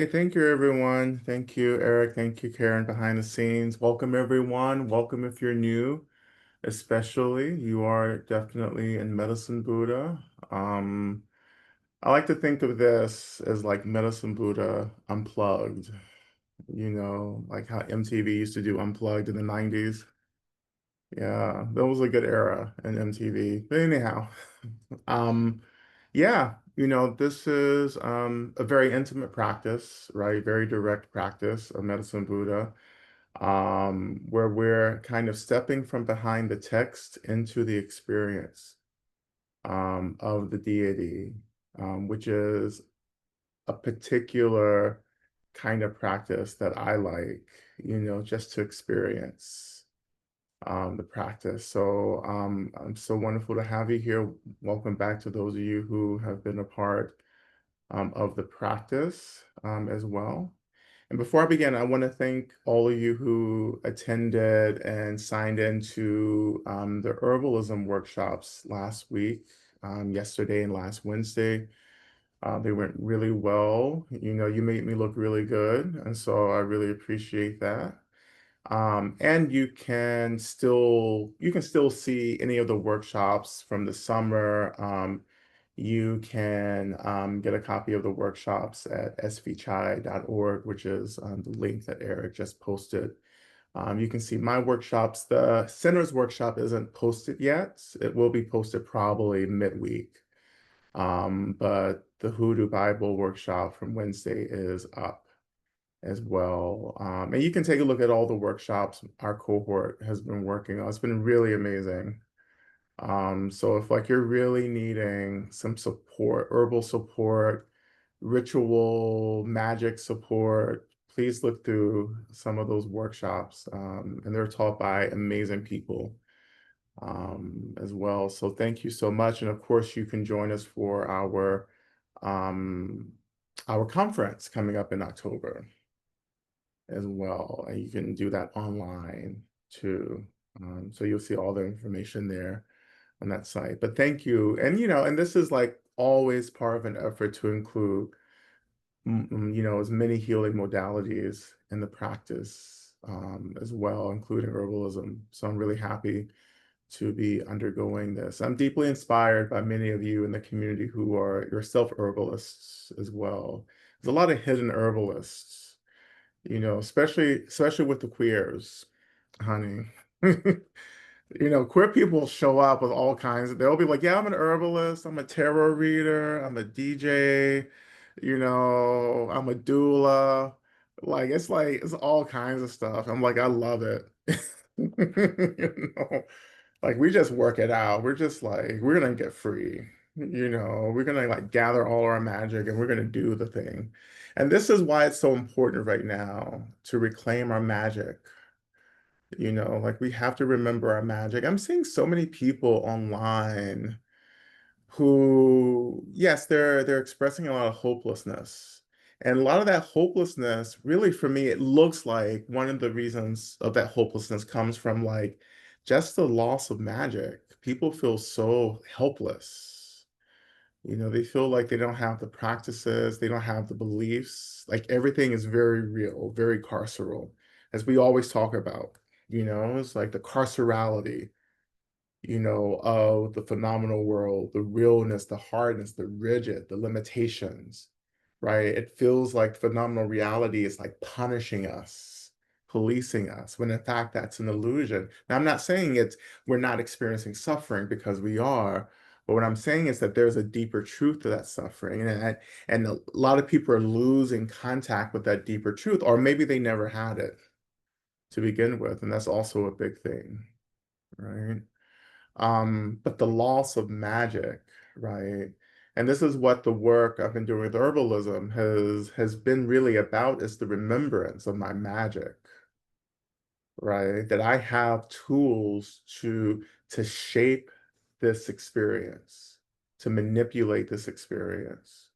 Hey, thank you, everyone. Thank you, Eric. Thank you, Karen, behind the scenes. Welcome, everyone. Welcome if you're new, especially. You are definitely in Medicine Buddha. Um, I like to think of this as like Medicine Buddha unplugged, like how MTV used to do unplugged in the 90s. Yeah, that was a good era in MTV. But anyhow, um, yeah, this is a very intimate practice, right? Very direct practice of Medicine Buddha, where we're kind of stepping from behind the text into the experience of the deity, which is a particular kind of practice that I like, just to experience the practice. So it's so wonderful to have you here. Welcome back to those of you who have been a part of the practice as well. And before I begin, I want to thank all of you who attended and signed into the herbalism workshops last week, yesterday and last Wednesday. They went really well. You made me look really good, and so I really appreciate that. And you can still see any of the workshops from the summer. You can get a copy of the workshops at svchai.org, which is the link that Eric just posted. You can see my workshops. The center's workshop isn't posted yet. It will be posted probably midweek. But the Hoodoo Bible workshop from Wednesday is up as well. And you can take a look at all the workshops our cohort has been working on. It's been really amazing. So if like you're really needing some support, herbal support, ritual, magic support, please look through some of those workshops. And they're taught by amazing people as well. So thank you so much. And of course, you can join us for um, our conference coming up in October as well. And you can do that online too. So you'll see all the information there on that site. But thank you. And this is like always part of an effort to include, as many healing modalities in the practice as well, including herbalism. So I'm really happy to be undergoing this. I'm deeply inspired by many of you in the community who are yourself herbalists as well. There's a lot of hidden herbalists, especially with the queers, honey. Queer people show up with all kinds of, they'll be like, yeah, I'm an herbalist, I'm a tarot reader, I'm a DJ, I'm a doula. It's all kinds of stuff. I'm like, I love it. Like we just work it out. We're just like, we're gonna get free. We're gonna like gather all our magic and we're gonna do the thing. And this is why it's so important right now to reclaim our magic. Like we have to remember our magic. I'm seeing so many people online who, yes, they're expressing a lot of hopelessness. And a lot of that hopelessness, really for me, it looks like one of the reasons of that hopelessness comes from like just the loss of magic. People feel so helpless. They feel like they don't have the practices, they don't have the beliefs. Like everything is very real, very carceral, as we always talk about. It's like the carcerality, of the phenomenal world, the realness, the hardness, the rigid, the limitations, right? It feels like phenomenal reality is like punishing us, policing us, when in fact that's an illusion. Now, I'm not saying we're not experiencing suffering because we are, but what I'm saying is that there's a deeper truth to that suffering. And a lot of people are losing contact with that deeper truth, or maybe they never had it to begin with. And that's also a big thing, right? But the loss of magic, right? And this is what the work I've been doing with herbalism has been really about, is the remembrance of my magic, right? That I have tools to shape this experience, to manipulate this experience,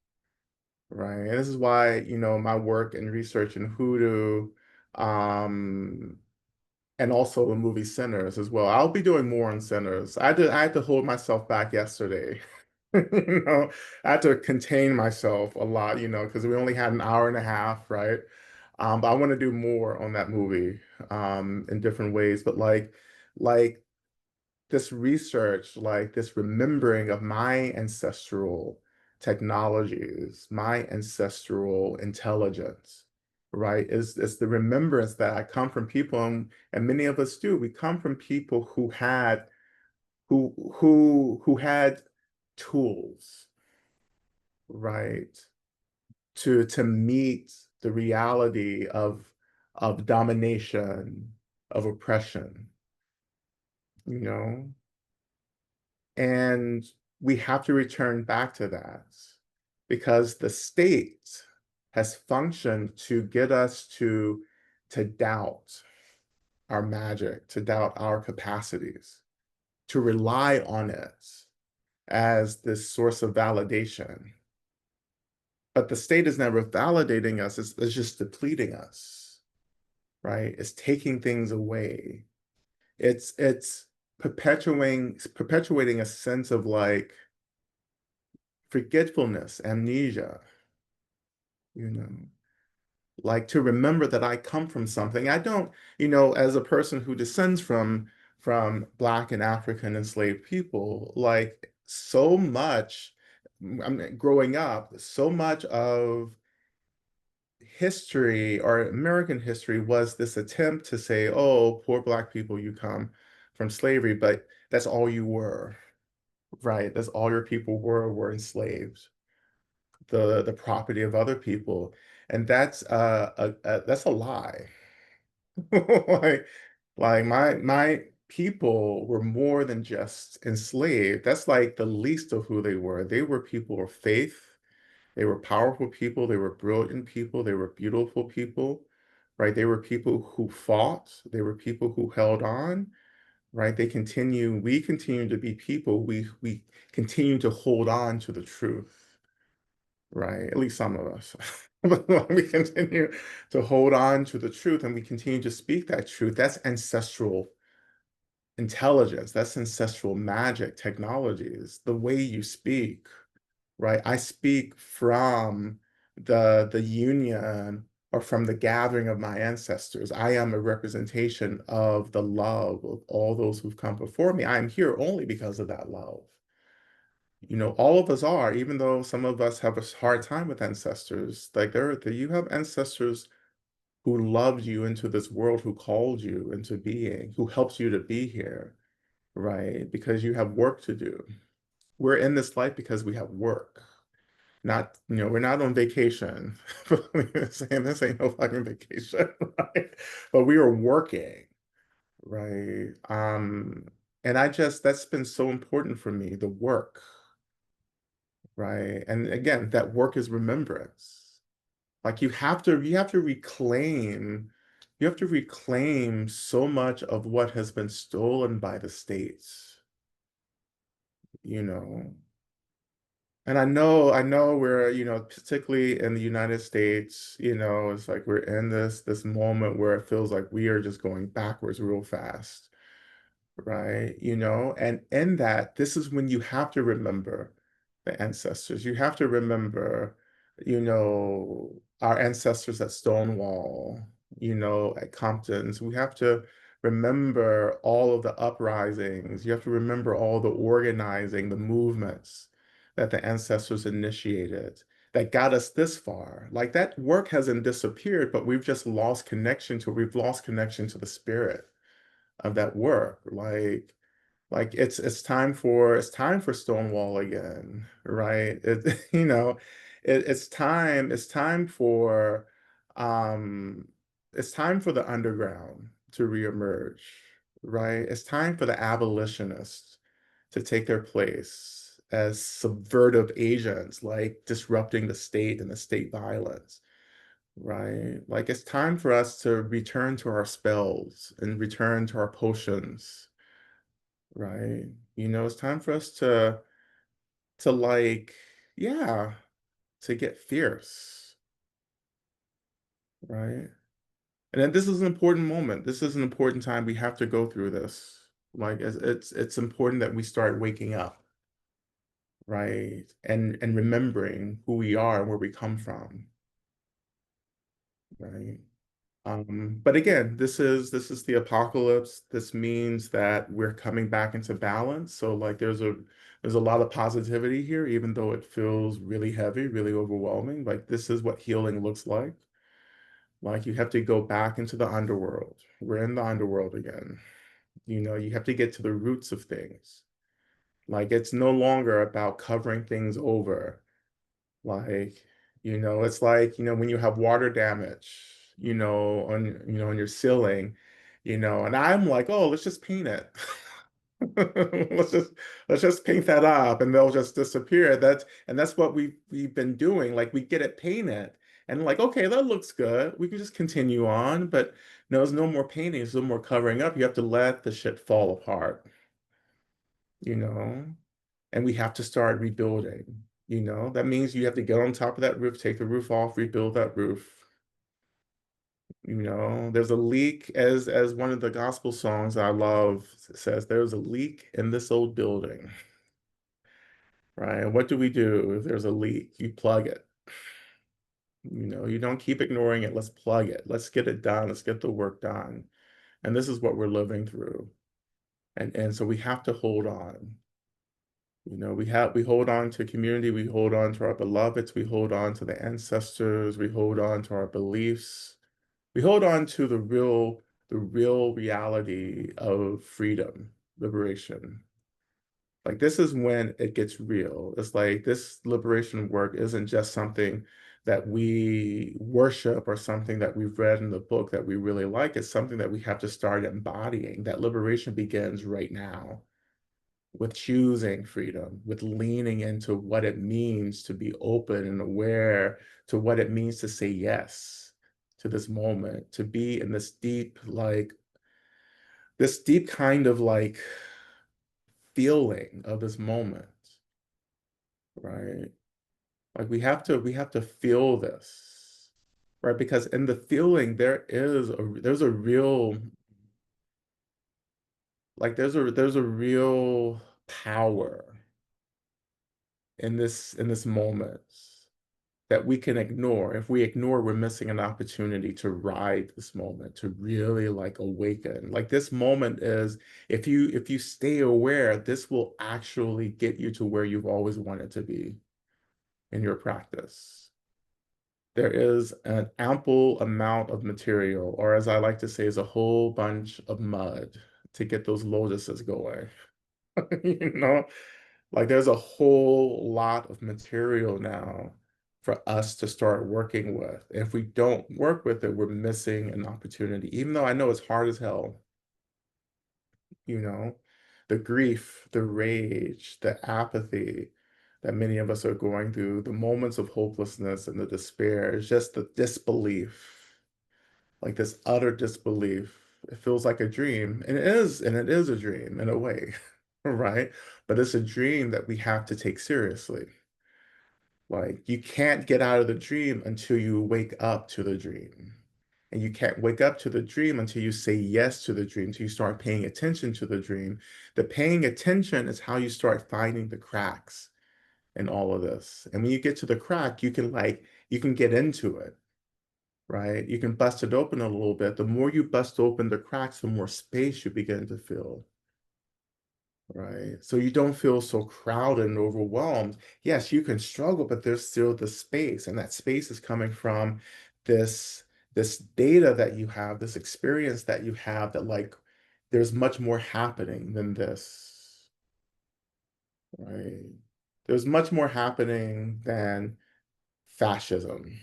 right? And this is why, my work and research in hoodoo, um, and also the movie Sinners as well. I'll be doing more on Sinners. I had to hold myself back yesterday You know, I had to contain myself a lot, because we only had an hour and a half, right? But I want to do more on that movie, in different ways. But like this research, like this remembering of my ancestral technologies, my ancestral intelligence, right? Is the remembrance that I come from people, and many of us do. We come from people who had tools, right, to meet the reality of domination, of oppression, you know, and we have to return back to that because the state has functioned to get us to doubt our magic, to doubt our capacities, to rely on it as this source of validation. But the state is never validating us, it's just depleting us, right? It's taking things away. It's perpetuating a sense of like forgetfulness, amnesia, you know, like to remember that I come from something. I don't, as a person who descends from Black and African enslaved people, like so much, I mean, growing up, so much of history or American history was this attempt to say, oh, poor Black people, you come from slavery, but that's all you were, right? That's all your people were enslaved, the property of other people. And that's a lie. Like, like my people were more than just enslaved. That's like the least of who they were. They were people of faith. They were powerful people. They were brilliant people. They were beautiful people, right? They were people who fought. They were people who held on, right? We continue to be people. We continue to hold on to the truth, right? At least some of us. But we continue to hold on to the truth and we continue to speak that truth. That's ancestral intelligence. That's ancestral magic technologies. The way you speak, right? I speak from the union or from the gathering of my ancestors. I am a representation of the love of all those who've come before me. I am here only because of that love. All of us are, even though some of us have a hard time with ancestors. Like you have ancestors who loved you into this world, who called you into being, who helps you to be here, right? Because you have work to do. We're in this life because we have work. Not, we're not on vacation. We're saying this ain't no fucking vacation, right? But we are working, right? And that's been so important for me, the work, right? And again, that work is remembrance. Like you have to reclaim so much of what has been stolen by the states, you know. And I know we're, particularly in the United States, it's like we're in this moment where it feels like we are just going backwards real fast, right? And in that, this is when you have to remember the ancestors. You have to remember, our ancestors at Stonewall, at Compton's. We have to remember all of the uprisings. You have to remember all the organizing, the movements that the ancestors initiated that got us this far. Like that work hasn't disappeared, but we've lost connection to the spirit of that work. Like it's time for Stonewall again, right? Um it's time for the underground to reemerge, right? It's time for the abolitionists to take their place as subvertive agents, like disrupting the state and the state violence, right? Like it's time for us to return to our spells and return to our potions, right? It's time for us to like, yeah, to get fierce, right? And then this is an important moment. This is an important time. We have to go through this. Like it's important that we start waking up. right? And remembering who we are and where we come from, right? But again, this is the apocalypse. This means that we're coming back into balance. So like there's a lot of positivity here, even though it feels really heavy, really overwhelming. Like this is what healing looks like. Like you have to go back into the underworld. We're in the underworld again. You know, you have to get to the roots of things. Like it's no longer about covering things over. Like, it's like, when you have water damage, on your ceiling, and I'm like, oh, let's just paint it. Let's just let's just paint that up and they'll just disappear. That's what we've been doing. Like we get it painted and like, okay, that looks good. We can just continue on, but no, there's no more painting, there's no more covering up. You have to let the shit fall apart, you know? And we have to start rebuilding. That means you have to get on top of that roof, take the roof off, rebuild that roof. There's a leak, as one of the gospel songs I love says, there's a leak in this old building, right? And what do we do if there's a leak? You plug it. You don't keep ignoring it. Let's plug it. Let's get it done. Let's get the work done. And this is what we're living through. And so we have to hold on. We hold on to community, we hold on to our beloveds, we hold on to the ancestors, we hold on to our beliefs, we hold on to the real reality of freedom, liberation. Like this is when it gets real. It's like this liberation work isn't just something that we worship or something that we've read in the book that we really like. It's something that we have to start embodying. That liberation begins right now with choosing freedom, with leaning into what it means to be open and aware to what it means to say yes to this moment, to be in this deep kind of like feeling of this moment, right? Like we have to feel this, right? Because in the feeling there's a real there's a real power in this moment that we can ignore. If we ignore, we're missing an opportunity to ride this moment, to really like awaken. Like this moment is, if you stay aware, this will actually get you to where you've always wanted to be in your practice. There is an ample amount of material, or as I like to say, is a whole bunch of mud to get those lotuses going. You know, like there's a whole lot of material now for us to start working with. If we don't work with it, we're missing an opportunity. Even though I know it's hard as hell, you know, the grief, the rage, the apathy that many of us are going through, the moments of hopelessness and the despair, is just the disbelief, like this utter disbelief. It feels like a dream, and it is a dream in a way, right? But it's a dream that we have to take seriously. Like you can't get out of the dream until you wake up to the dream. And you can't wake up to the dream until you say yes to the dream, until you start paying attention to the dream. The paying attention is how you start finding the cracks in all of this. And when you get to the crack, you can get into it, right? You can bust it open a little bit. The more you bust open the cracks, the more space you begin to fill. Right. So you don't feel so crowded and overwhelmed. Yes, you can struggle, but there's still the space, and that space is coming from this this data that you have, this experience that you have that like there's much more happening than this, right? There's much more happening than fascism,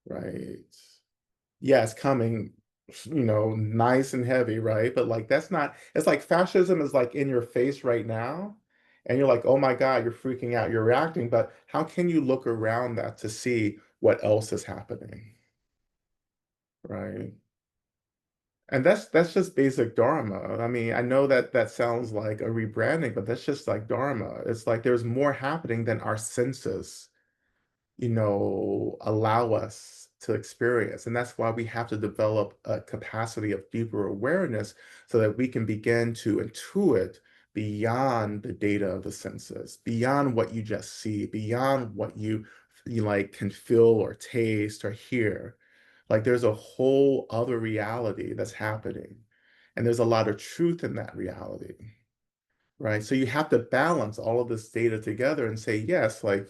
right? Yeah, it's coming, nice and heavy, right? But like that's not, it's like fascism is like in your face right now. And you're like, oh my God, you're freaking out, you're reacting. But how can you look around that to see what else is happening? Right. And that's just basic Dharma. I mean, I know that that sounds like a rebranding, but that's just like Dharma. It's like there's more happening than our senses allow us to experience. And that's why we have to develop a capacity of deeper awareness so that we can begin to intuit beyond the data of the senses, beyond what you just see, beyond what you like can feel or taste or hear. Like there's a whole other reality that's happening. And there's a lot of truth in that reality, right? So you have to balance all of this data together and say, yes, like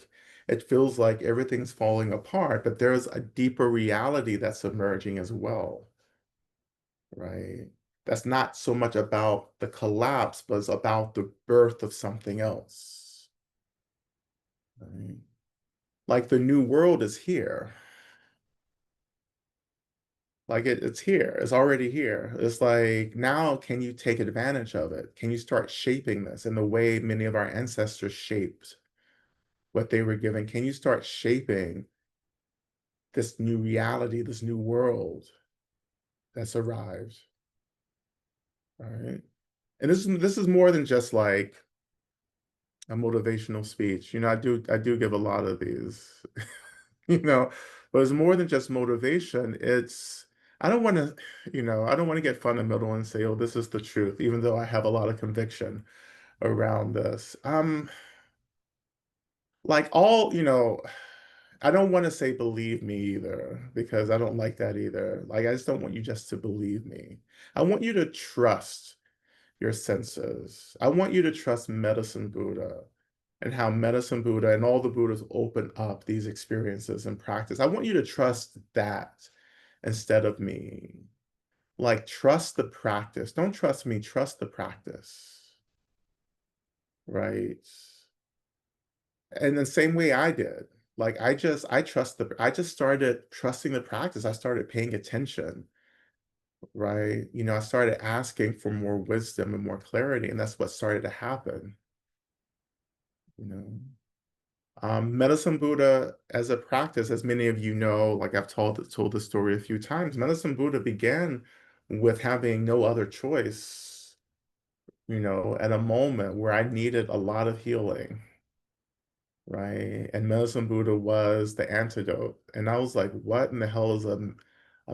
it feels like everything's falling apart, but there's a deeper reality that's emerging as well, right? That's not so much about the collapse, but it's about the birth of something else, right? Like the new world is here. Like it's here. It's already here. It's like now, can you take advantage of it? Can you start shaping this in the way many of our ancestors shaped what they were given? Can you start shaping this new reality, this new world that's arrived? All right. And this is more than just like a motivational speech. I do give a lot of these, you know, but it's more than just motivation. It's I don't want to, I don't want to get fundamental and say, oh, this is the truth, even though I have a lot of conviction around this. Like I don't want to say believe me either, because I don't like that either. Like I just don't want you just to believe me. I want you to trust your senses. I want you to trust Medicine Buddha and how Medicine Buddha and all the Buddhas open up these experiences and practice. I want you to trust that instead of me. Like, trust the practice. Don't trust me, trust the practice, right? And the same way I did. Like, I just started trusting the practice. I started paying attention, right? I started asking for more wisdom and more clarity, and that's what started to happen, you know? Medicine Buddha as a practice, as many of you know, like I've told the story a few times, Medicine Buddha began with having no other choice, at a moment where I needed a lot of healing, right? And Medicine Buddha was the antidote. And I was like, what in the hell is a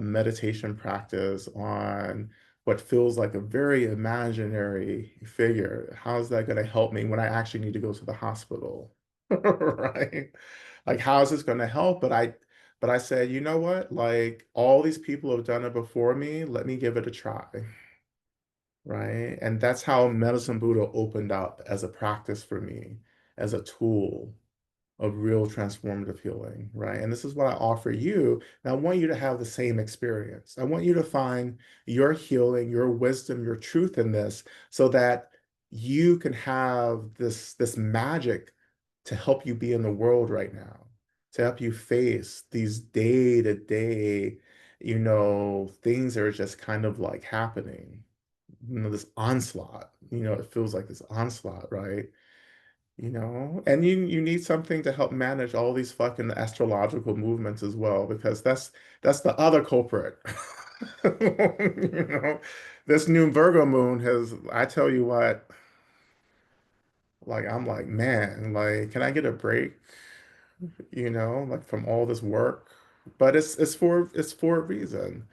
meditation practice on what feels like a very imaginary figure? How is that going to help me when I actually need to go to the hospital? Right? Like, how is this going to help? But I said, you know what? Like, all these people have done it before me. Let me give it a try. Right? And that's how Medicine Buddha opened up as a practice for me, as a tool of real transformative healing, right? And this is what I offer you. And I want you to have the same experience. I want you to find your healing, your wisdom, your truth in this so that you can have this magic to help you be in the world right now, to help you face these day-to-day, things that are just kind of like happening. This onslaught, it feels like this onslaught, right? And you need something to help manage all these fucking astrological movements as well, because that's the other culprit. You know, this new Virgo moon I tell you what, like I'm like, man, like, can I get a break, like from all this work? But it's for a reason.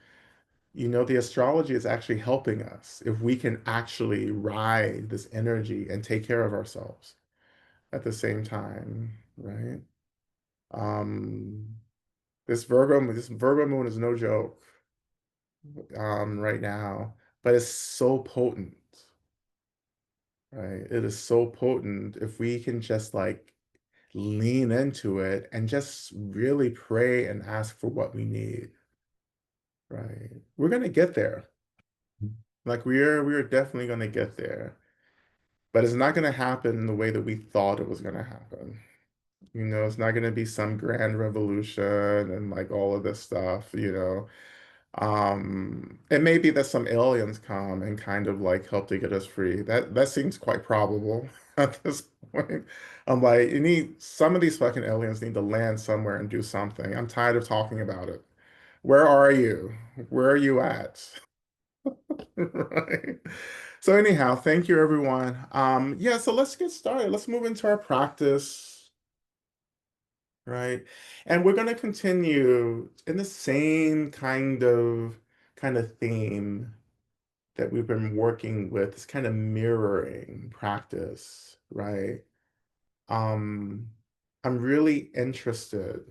The astrology is actually helping us if we can actually ride this energy and take care of ourselves at the same time, right? Um, this Virgo moon is no joke, right now, but it's so potent, right? It is so potent if we can just like lean into it and just really pray and ask for what we need, right? We're gonna get there. Like we are definitely gonna get there, but it's not gonna happen the way that we thought it was gonna happen. It's not going to be some grand revolution and like all of this stuff. It may be that some aliens come and kind of like help to get us free. That seems quite probable at this point. I'm like, some of these fucking aliens need to land somewhere and do something. I'm tired of talking about it. Where are you? Where are you at? Right. So anyhow, thank you everyone. Yeah, so let's get started. Let's move into our practice. Right. And we're going to continue in the same kind of theme. that we've been working with, this kind of mirroring practice, right? Um, I'm really interested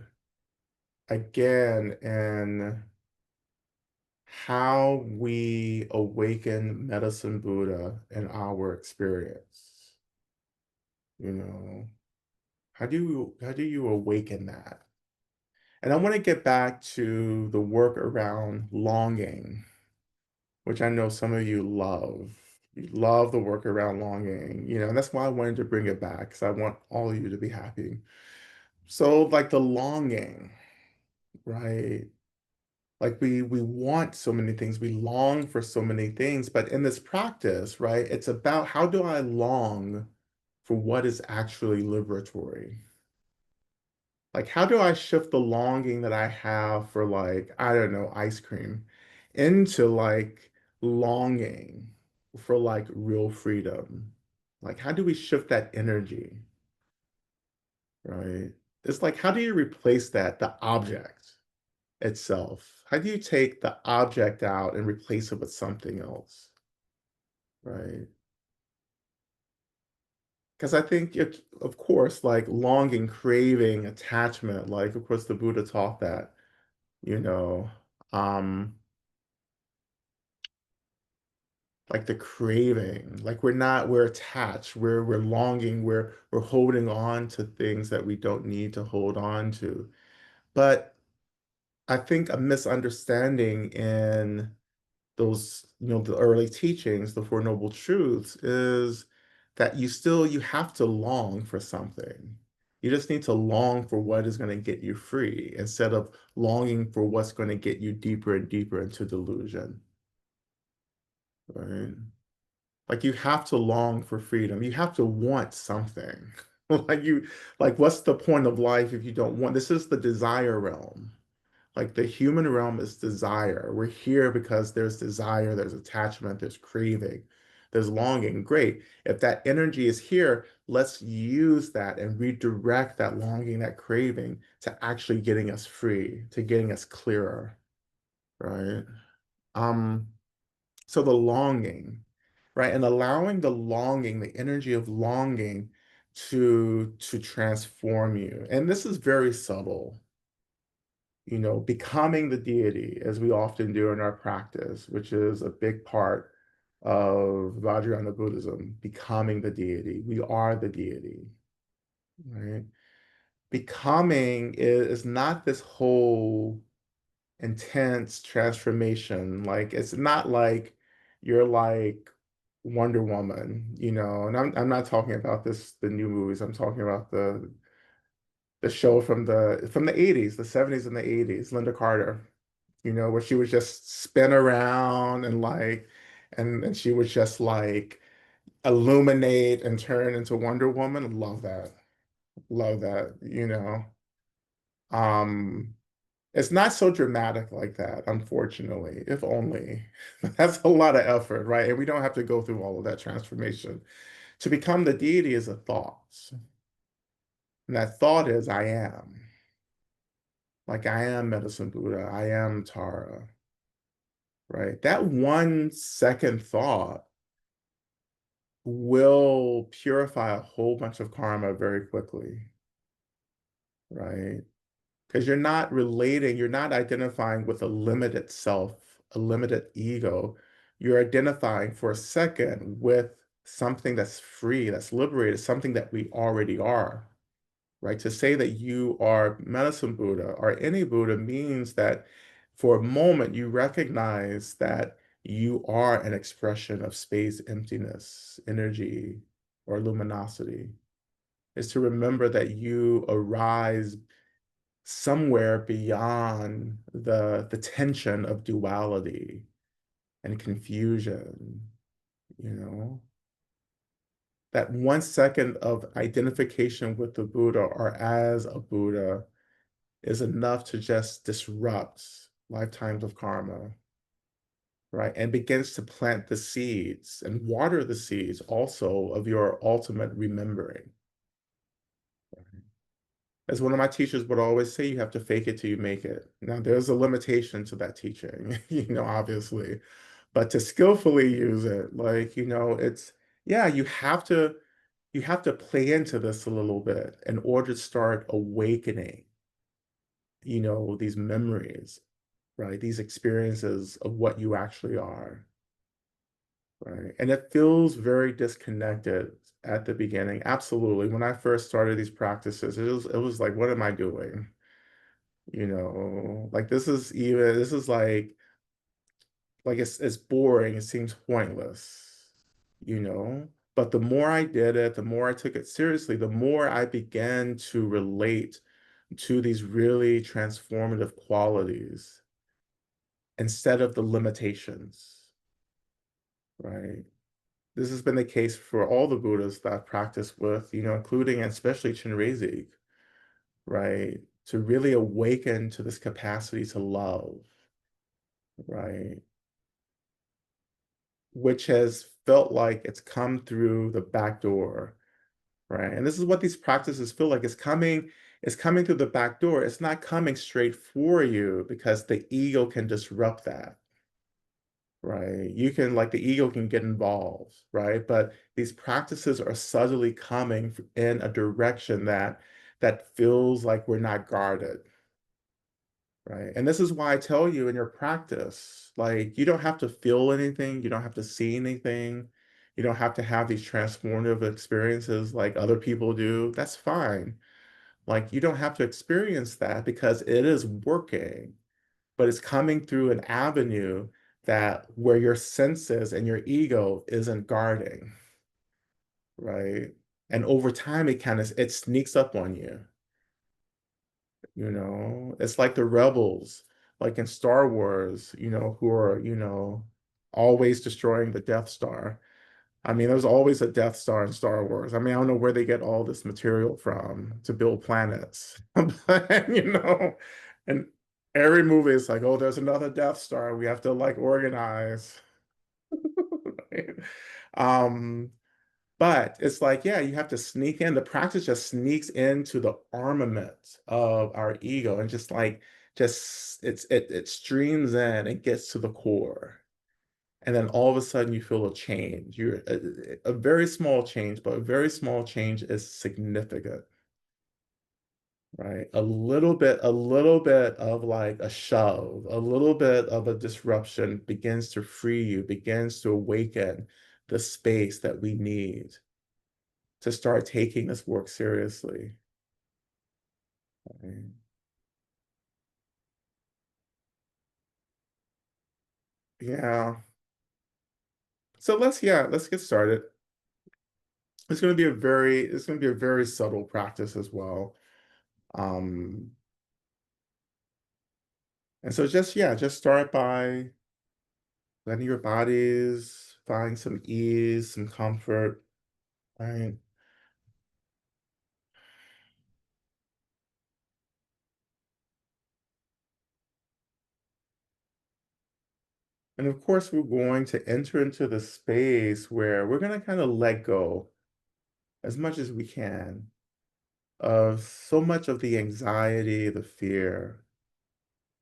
again in how we awaken Medicine Buddha in our experience. You know, how do you awaken that? And I want to get back to the work around longing, which I know some of you love. You love the work around longing, and that's why I wanted to bring it back, because I want all of you to be happy. So, like the longing, right? Like we want so many things, we long for so many things, but in this practice, right, it's about how do I long for what is actually liberatory? Like, how do I shift the longing that I have for, like, I don't know, ice cream into like longing for like real freedom? Like, how do we shift that energy, right? It's like, how do you replace that, the object itself? How do you take the object out and replace it with something else, right? Because I think, of course, like longing, craving, attachment, like, of course, the Buddha taught that, you know. Um, like the craving, like we're attached, we're longing, we're holding on to things that we don't need to hold on to. But I think a misunderstanding in those, the early teachings, the Four Noble Truths, is that you have to long for something. You just need to long for what is going to get you free instead of longing for what's going to get you deeper and deeper into delusion, right? Like you have to long for freedom. You have to want something. Like what's the point of life if you don't want? This is the desire realm. Like the human realm is desire. We're here because there's desire, there's attachment, there's craving, there's longing. Great. If that energy is here, let's use that and redirect that longing, that craving to actually getting us free, to getting us clearer, right? Um, so the longing, right? And allowing the longing, the energy of longing to transform you. And this is very subtle, becoming the deity, as we often do in our practice, which is a big part of Vajrayana Buddhism, becoming the deity. We are the deity, right? Becoming is not this whole intense transformation. Like it's not like you're like Wonder Woman, and I'm not talking about the new movies. I'm talking about the show from the 80s, the 70s and the 80s, Linda Carter, where she would just spin around and like and she would just like illuminate and turn into Wonder Woman. Love that. Love that. Um It's not so dramatic like that, unfortunately, if only. That's a lot of effort, right? And we don't have to go through all of that transformation. To become the deity is a thought. And that thought is, I am. Like, I am Medicine Buddha. I am Tara, right? That 1 second thought will purify a whole bunch of karma very quickly, right? Because you're not identifying with a limited self, a limited ego. You're identifying for a second with something that's free, that's liberated, something that we already are, right? To say that you are Medicine Buddha or any Buddha means that for a moment you recognize that you are an expression of space, emptiness, energy, or luminosity. Is to remember that you arise somewhere beyond the tension of duality and confusion, you know? That 1 second of identification with the Buddha or as a Buddha is enough to just disrupt lifetimes of karma, right? And begins to plant the seeds and water the seeds also of your ultimate remembering. As one of my teachers would always say, you have to fake it till you make it. Now, there's a limitation to that teaching, obviously, but to skillfully use it, like, it's, yeah, you have to play into this a little bit in order to start awakening, these memories, right? These experiences of what you actually are, right? And it feels very disconnected at the beginning. Absolutely. When I first started these practices, it was like, what am I doing? Like this is like it's boring, it seems pointless, you know? But the more I did it, the more I took it seriously, the more I began to relate to these really transformative qualities instead of the limitations, right? This has been the case for all the Buddhas that I've practiced with, including and especially Chinrezig, right? To really awaken to this capacity to love, right? Which has felt like it's come through the back door, right? And this is what these practices feel like. It's coming through the back door. It's not coming straight for you because the ego can disrupt that, right? Like the ego can get involved, right? But these practices are subtly coming in a direction that feels like we're not guarded, right? And this is why I tell you in your practice, like you don't have to feel anything, you don't have to see anything, you don't have to have these transformative experiences like other people do. That's fine. Like you don't have to experience that because it is working, but it's coming through an avenue that where your senses and your ego isn't guarding, right? And over time it sneaks up on you. It's like the rebels, like in Star Wars, who are, always destroying the Death Star. I mean, there's always a Death Star in Star Wars. I mean, I don't know where they get all this material from to build planets. But, and every movie is like, oh, there's another Death Star. We have to like organize. Right? Um, but it's like, yeah, you have to sneak in. The practice just sneaks into the armament of our ego and it streams in and gets to the core. And then all of a sudden you feel a change. You're a very small change, but a very small change is significant, right? A little bit of like a shove, a little bit of a disruption begins to free you, begins to awaken the space that we need to start taking this work seriously. Right? Yeah. So let's get started. It's going to be a very subtle practice as well. Um, and so just start by letting your bodies find some ease, some comfort, right? And of course, we're going to enter into the space where we're going to kind of let go as much as we can of so much of the anxiety, the fear,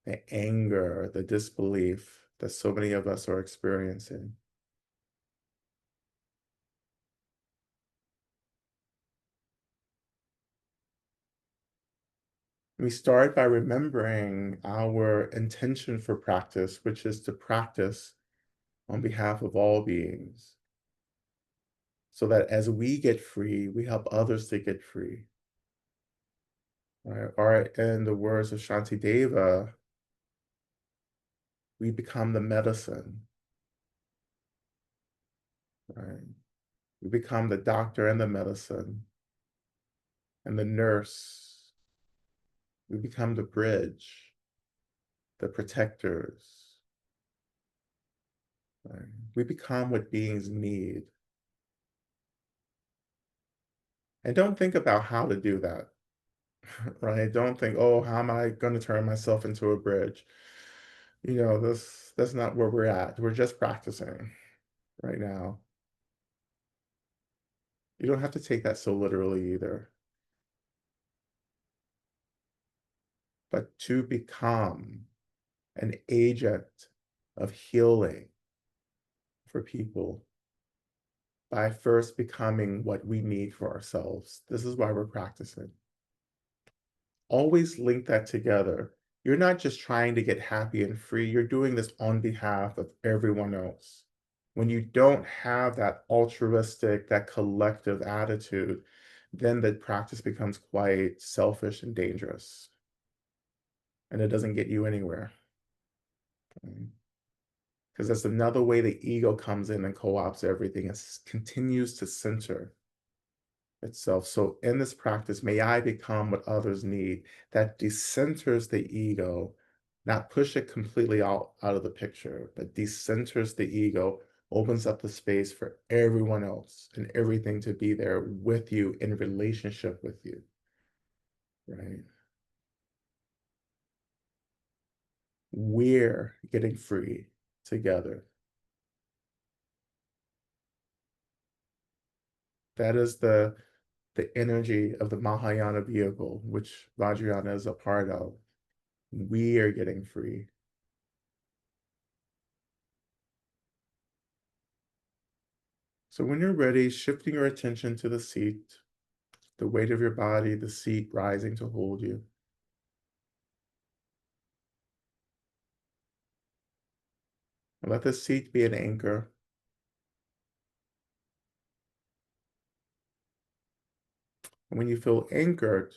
the anger, the disbelief that so many of us are experiencing. We start by remembering our intention for practice, which is to practice on behalf of all beings, so that as we get free, we help others to get free. Right? Or in the words of Shantideva, we become the medicine, right? We become the doctor and the medicine and the nurse. We become the bridge, the protectors, right? We become what beings need. And don't think about how to do that, right? Don't think, oh, how am I going to turn myself into a bridge? That's not where we're at. We're just practicing right now. You don't have to take that so literally either. But to become an agent of healing, for people by first becoming what we need for ourselves. This is why we're practicing. Always link that together. You're not just trying to get happy and free, you're doing this on behalf of everyone else. When you don't have that altruistic, that collective attitude, then the practice becomes quite selfish and dangerous, and it doesn't get you anywhere. Because that's another way the ego comes in and co-opts everything and continues to center itself. So in this practice, may I become what others need. That decenters the ego, not push it completely out of the picture, but decenters the ego, opens up the space for everyone else and everything to be there with you in relationship with you, right? We're getting free together. That is the energy of the Mahayana vehicle, which Vajrayana is a part of. We are getting free. So when you're ready, shifting your attention to the seat, the weight of your body, the seat rising to hold you. And let the seat be an anchor. And when you feel anchored,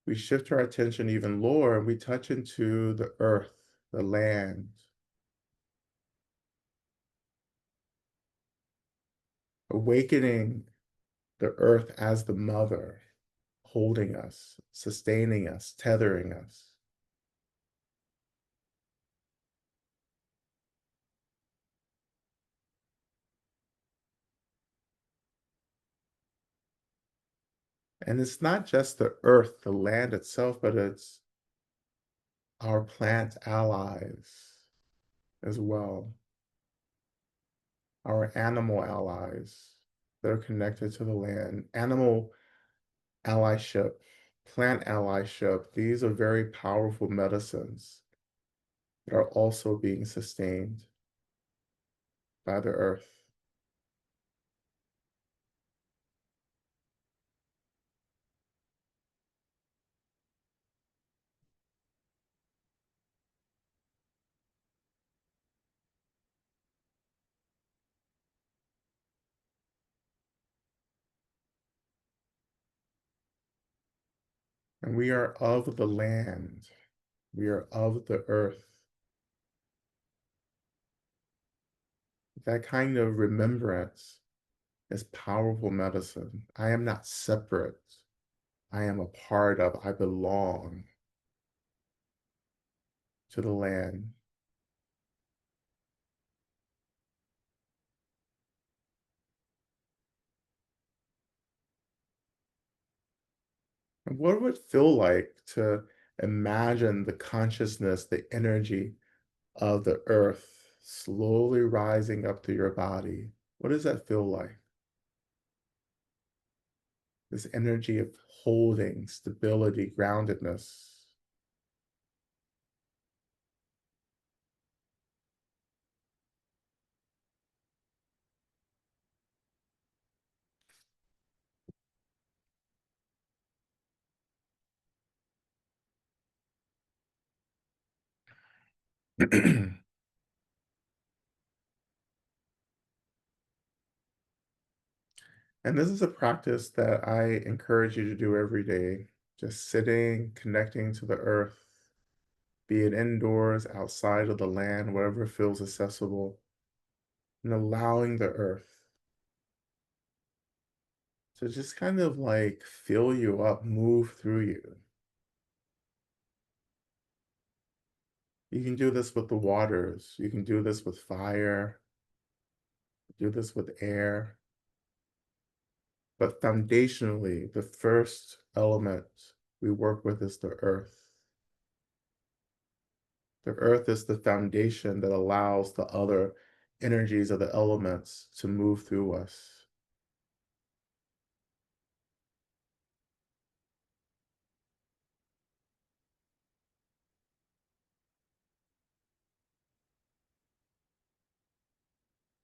we shift our attention even lower and we touch into the earth, the land, awakening the earth as the mother, holding us, sustaining us, tethering us. And it's not just the earth, the land itself, but it's our plant allies as well, our animal allies that are connected to the land. Animal allyship, plant allyship, these are very powerful medicines that are also being sustained by the earth. And we are of the land. We are of the earth. That kind of remembrance is powerful medicine. I am not separate. I am a part of, I belong to the land. And what would it feel like to imagine the consciousness, the energy of the earth slowly rising up through your body? What does that feel like? This energy of holding, stability, groundedness. And this is a practice that I encourage you to do every day. Just sitting, connecting to the earth, be it indoors, outside of the land, wherever feels accessible, and allowing the earth to just kind of like fill you up, move through you. You can do this with the waters. You can do this with fire, do this with air. But foundationally, the first element we work with is the earth. The earth is the foundation that allows the other energies of the elements to move through us.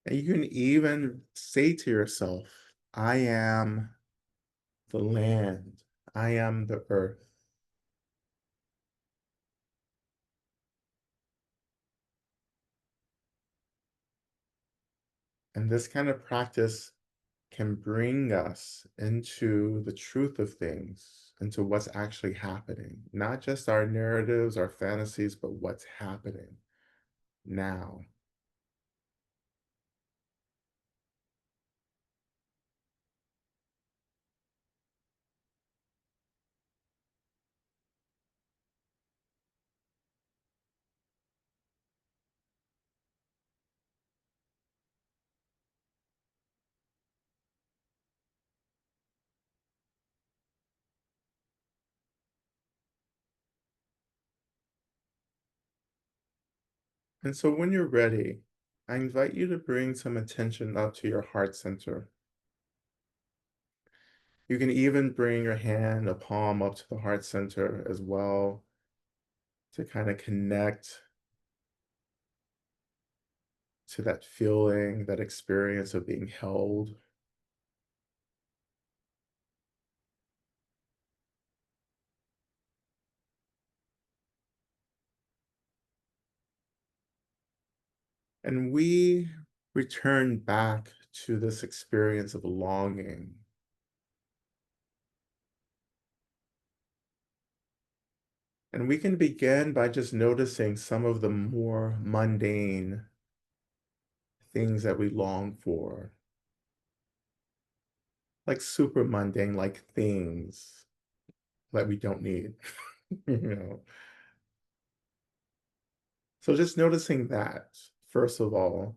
And you can even say to yourself, I am the land, I am the earth. And this kind of practice can bring us into the truth of things, into what's actually happening, not just our narratives, our fantasies, but what's happening now. And so when you're ready, I invite you to bring some attention up to your heart center. You can even bring your hand, a palm up to the heart center as well to kind of connect to that feeling, that experience of being held. And we return back to this experience of longing. And we can begin by just noticing some of the more mundane things that we long for, like super mundane, like things that we don't need, you know. So just noticing that, first of all,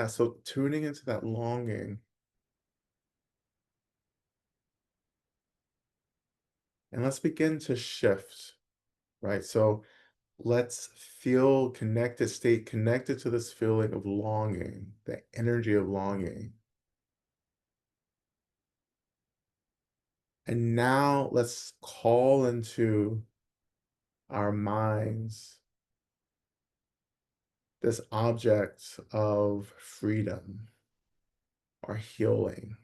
so tuning into that longing. And let's begin to shift, right? So let's feel connected, stay connected to this feeling of longing, the energy of longing. And now let's call into our minds this object of freedom or healing.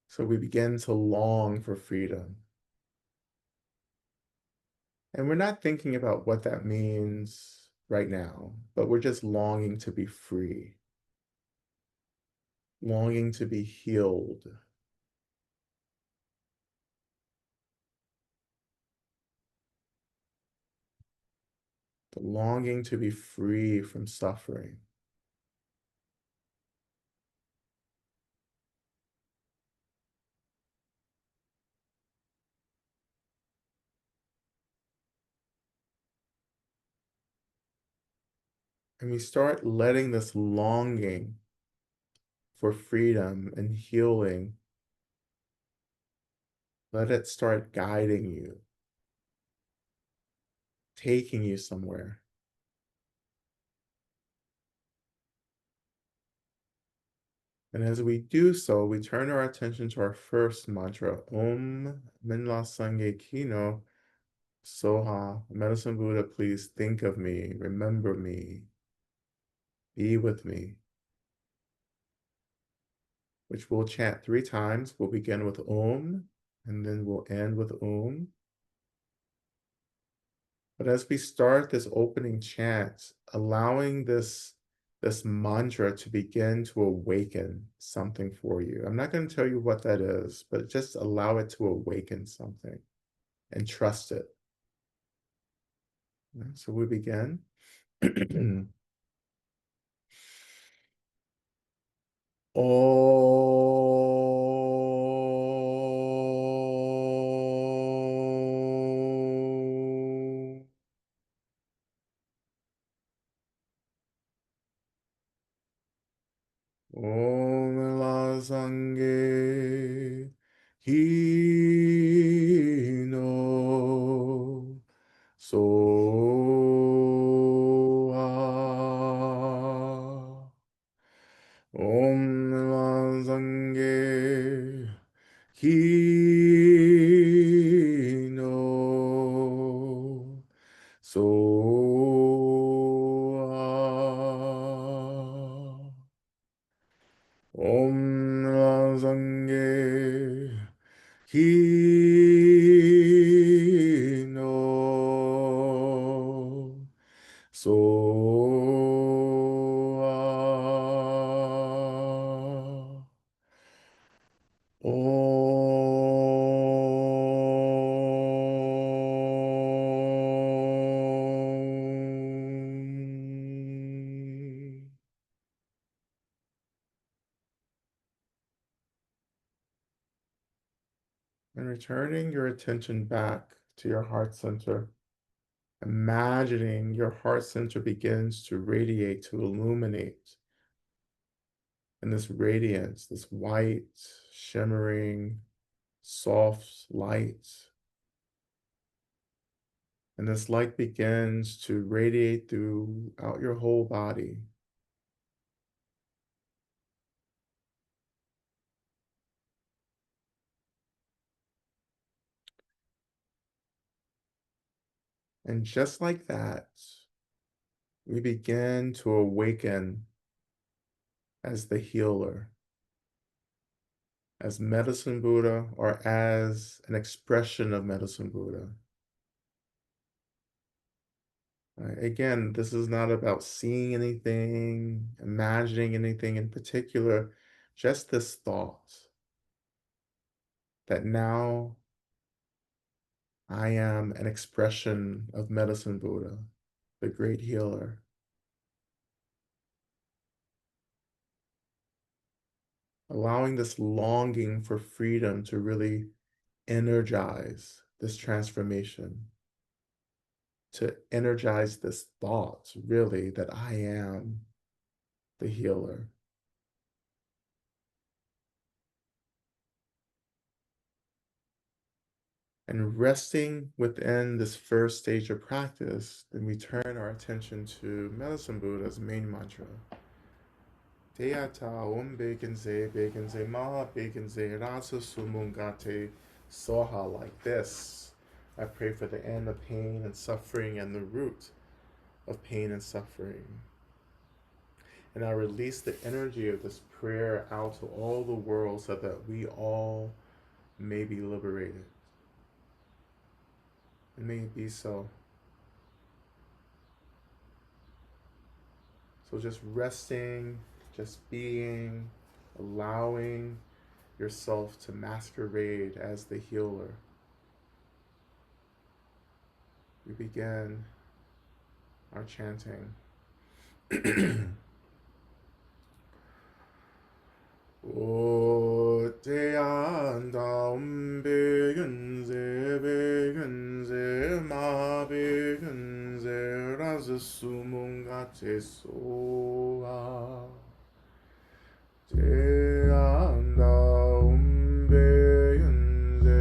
So we begin to long for freedom. And we're not thinking about what that means right now, but we're just longing to be free, longing to be healed. The longing to be free from suffering. And we start letting this longing for freedom and healing, let it start guiding you, taking you somewhere. And as we do so, we turn our attention to our first mantra, Om Minla Sangye Kino Soha. Medicine Buddha, please think of me, remember me, be with me, which we'll chant 3 times. We'll begin with Om, and then we'll end with Om. But as we start this opening chant, allowing this mantra to begin to awaken something for you. I'm not going to tell you what that is, but just allow it to awaken something and trust it. So we begin. Oh. Om la sange hino no soa. Om Razange no soa. Om. And returning your attention back to your heart center, imagining your heart center begins to radiate, to illuminate. And this radiance, this white, shimmering, soft light, and this light begins to radiate throughout your whole body. And just like that, we begin to awaken as the healer, as Medicine Buddha, or as an expression of Medicine Buddha. Again, this is not about seeing anything, imagining anything in particular, just this thought that now I am an expression of Medicine Buddha, the great healer. Allowing this longing for freedom to really energize this transformation, to energize this thought, really, that I am the healer. And resting within this first stage of practice, then we turn our attention to Medicine Buddha's main mantra. Teata om begenze maha begenze rasa sumungate soha, like this. I pray for the end of pain and suffering and the root of pain and suffering. And I release the energy of this prayer out to all the world so that we all may be liberated. And may it be so. So just resting, just being, allowing yourself to masquerade as the healer. We begin our chanting. O te anda begenze ma begenze razasumungate soa. Te anda begenze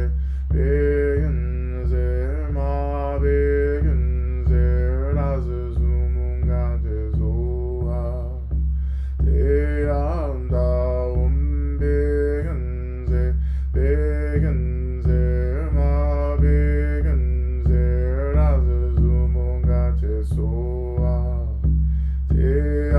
ma begenze razasumungate soa. Te anda begenze ma begenze razasumungate soa. Te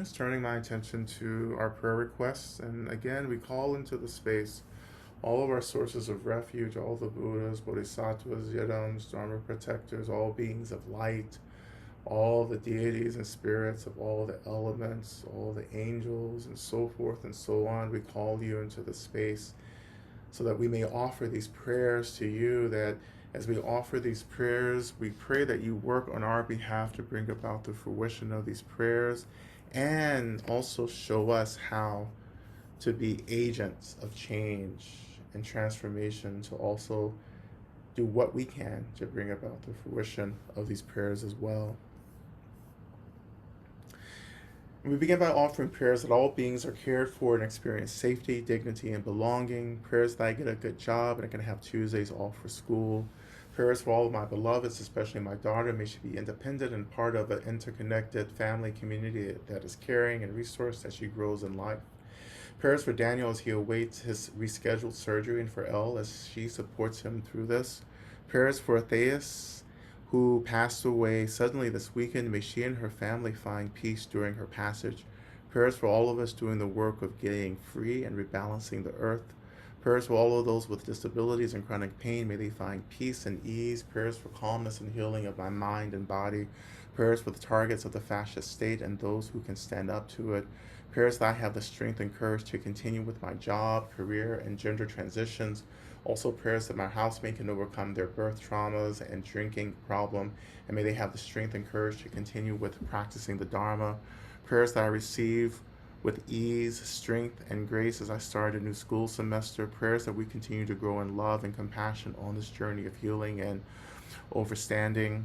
Just turning my attention to our prayer requests. And again, we call into the space all of our sources of refuge, all the Buddhas, Bodhisattvas, Yidams, Dharma protectors, all beings of light, all the deities and spirits of all the elements, all the angels, and so forth and so on. We call you into the space so that we may offer these prayers to you, that as we offer these prayers, we pray that you work on our behalf to bring about the fruition of these prayers and also show us how to be agents of change and transformation, to also do what we can to bring about the fruition of these prayers as well. We begin by offering prayers that all beings are cared for and experience safety, dignity, and belonging. Prayers that I get a good job and I can have Tuesdays off for school. Prayers for all of my beloveds, especially my daughter. May she be independent and part of an interconnected family community that is caring and resourced as she grows in life. Prayers for Daniel as he awaits his rescheduled surgery, and for Elle as she supports him through this. Prayers for Theus, who passed away suddenly this weekend. May she and her family find peace during her passage. Prayers for all of us doing the work of getting free and rebalancing the earth. Prayers for all of those with disabilities and chronic pain. May they find peace and ease. Prayers for calmness and healing of my mind and body. Prayers for the targets of the fascist state and those who can stand up to it. Prayers that I have the strength and courage to continue with my job, career, and gender transitions. Also prayers that my housemate can overcome their birth traumas and drinking problem, and may they have the strength and courage to continue with practicing the Dharma. Prayers that I receive with ease, strength, and grace as I start a new school semester. Prayers that we continue to grow in love and compassion on this journey of healing and overstanding.